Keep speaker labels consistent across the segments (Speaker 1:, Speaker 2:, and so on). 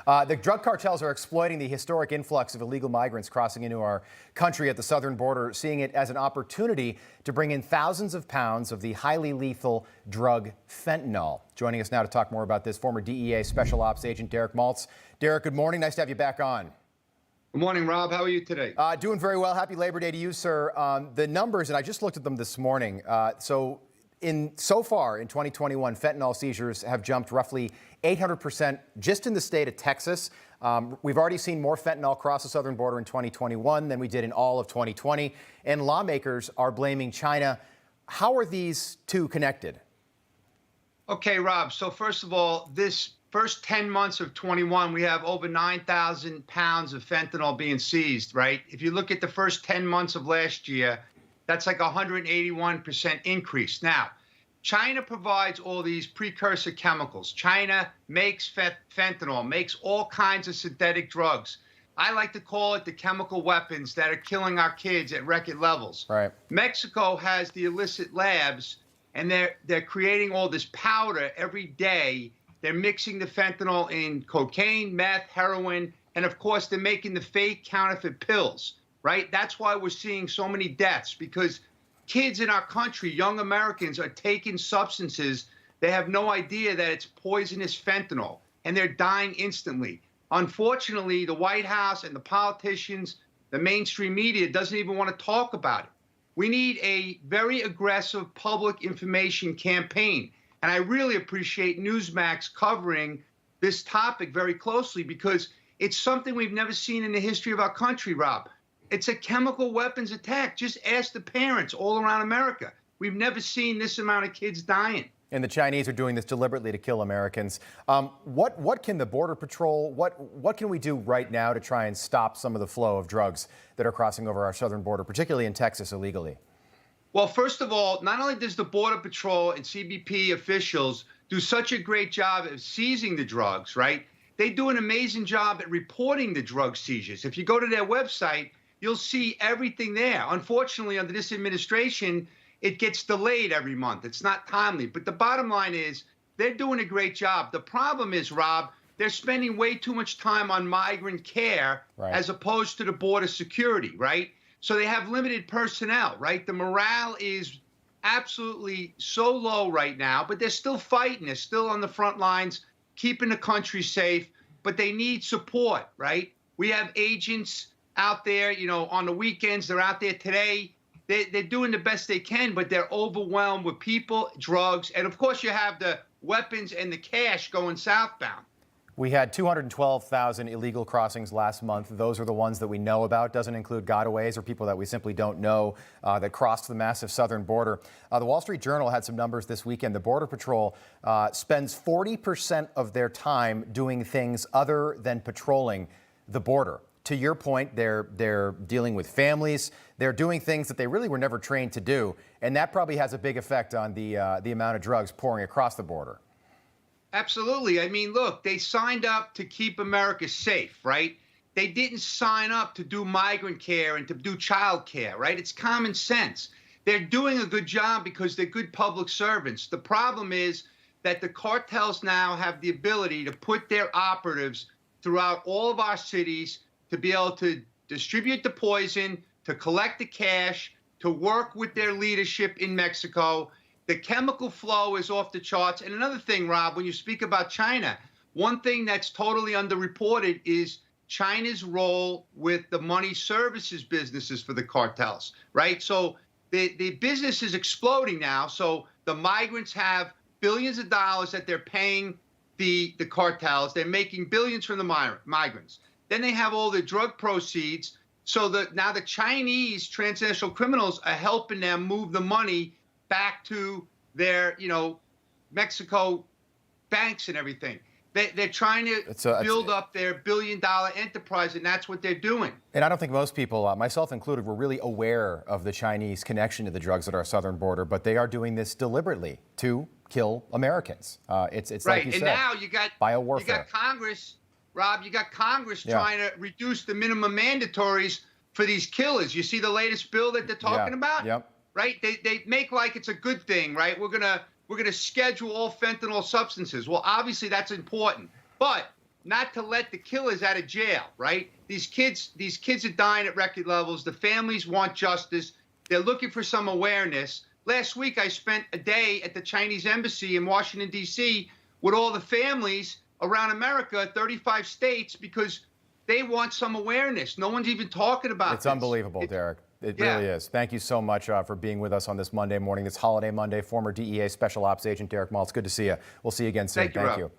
Speaker 1: The drug cartels are exploiting the historic influx of illegal migrants crossing into our country at the southern border, seeing it as an opportunity to bring in thousands of pounds of the highly lethal drug fentanyl. Joining us now to talk more about this, former DEA Special Ops Agent Derek Maltz. Derek, good morning. Nice to have you back on.
Speaker 2: Good morning, Rob. How are you today?
Speaker 1: Doing very well. Happy Labor Day to you, sir. The numbers, and I just looked at them this morning. So far in 2021, fentanyl seizures have jumped roughly 800% just in the state of Texas. We've already seen more fentanyl cross the southern border in 2021 than we did in all of 2020. And lawmakers are blaming China. How are these two connected?
Speaker 2: Okay, Rob. So first of all, this first 10 months of 21, we have over 9,000 pounds of fentanyl being seized, right? If you look at the first 10 months of last year, that's like a 181% increase. Now, China provides all these precursor chemicals. China makes fentanyl, makes all kinds of synthetic drugs. I like to call it the chemical weapons that are killing our kids at record levels.
Speaker 1: Right.
Speaker 2: Mexico has the illicit labs, and they're creating all this powder every day. They're mixing the fentanyl in cocaine, meth, heroin, and of course, they're making the fake counterfeit pills, right? That's why we're seeing so many deaths, because kids in our country, young Americans, are taking substances. They have no idea that it's poisonous fentanyl, and they're dying instantly. Unfortunately, the White House and the politicians, the mainstream media doesn't even want to talk about it. We need a very aggressive public information campaign. And I really appreciate Newsmax covering this topic very closely, because it's something we've never seen in the history of our country, Rob. It's a chemical weapons attack. Just ask the parents all around America. We've never seen this amount of kids dying.
Speaker 1: And the Chinese are doing this deliberately to kill Americans. What can the Border Patrol, what can we do right now to try and stop some of the flow of drugs that are crossing over our southern border, particularly in Texas illegally?
Speaker 2: Well, first of all, not only does the Border Patrol and CBP officials do such a great job of seizing the drugs, right? They do an amazing job at reporting the drug seizures. If you go to their website, you'll see everything there. Unfortunately, under this administration, it gets delayed every month. It's not timely. But the bottom line is they're doing a great job. The problem is, Rob, they're spending way too much time on migrant care as opposed to the border security, right? So they have limited personnel, right? The morale is absolutely so low right now, but they're still fighting. They're still on the front lines, keeping the country safe, but they need support, right? We have agents out there, you know, on the weekends. They're out there today. They're doing the best they can, but they're overwhelmed with people, drugs, and of course you have the weapons and the cash going southbound.
Speaker 1: We had 212,000 illegal crossings last month. Those are the ones that we know about. Doesn't include gotaways or people that we simply don't know that crossed the massive southern border. The Wall Street Journal had some numbers this weekend. The Border Patrol spends 40% of their time doing things other than patrolling the border. To your point, they're dealing with families. They're doing things that they really were never trained to do, and that probably has a big effect on the amount of drugs pouring across the border.
Speaker 2: Absolutely. I mean, look, they signed up to keep America safe, right? They didn't sign up to do migrant care and to do child care, right? It's common sense. They're doing a good job because they're good public servants. The problem is that the cartels now have the ability to put their operatives throughout all of our cities to be able to distribute the poison, to collect the cash, to work with their leadership in Mexico. The chemical flow is off the charts. And another thing, Rob, when you speak about China, one thing that's totally underreported is China's role with the money services businesses for the cartels, right? So the business is exploding now. So the migrants have billions of dollars that they're paying the cartels. They're making billions from the migrants. Then they have all the drug proceeds. So now the Chinese transnational criminals are helping them move the money back to their, Mexico banks and everything. They're trying to build up their billion-dollar enterprise, and that's what they're doing.
Speaker 1: And I don't think most people, myself included, were really aware of the Chinese connection to the drugs at our southern border, but they are doing this deliberately to kill Americans. It's
Speaker 2: right.
Speaker 1: Like you
Speaker 2: and
Speaker 1: said,
Speaker 2: now you got
Speaker 1: biowarfare.
Speaker 2: You got Congress, Rob. You got Congress trying to reduce the minimum mandatories for these killers. You see the latest bill that they're talking about?
Speaker 1: Yep.
Speaker 2: Right? They make like it's a good thing, right? We're gonna schedule all fentanyl substances. Well, obviously that's important, but not to let the killers out of jail, right? These kids are dying at record levels. The families want justice. They're looking for some awareness. Last week, I spent a day at the Chinese embassy in Washington, D.C. with all the families around America, 35 states, because they want some awareness. No one's even talking about
Speaker 1: It's unbelievable, Derek. It really is. Thank you so much for being with us on this Monday morning, this holiday Monday. Former DEA Special Ops Agent Derek Maltz. Good to see you. We'll see you again soon.
Speaker 2: Thank you.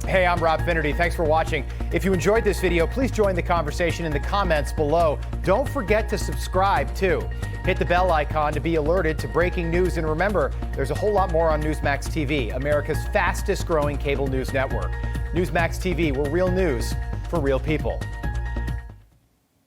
Speaker 1: Hey, I'm Rob Finnerty. Thanks for watching. If you enjoyed this video, please join the conversation in the comments below. Don't forget to subscribe, too. Hit the bell icon to be alerted to breaking news. And remember, there's a whole lot more on Newsmax TV, America's fastest growing cable news network. Newsmax TV, we're real news for real people.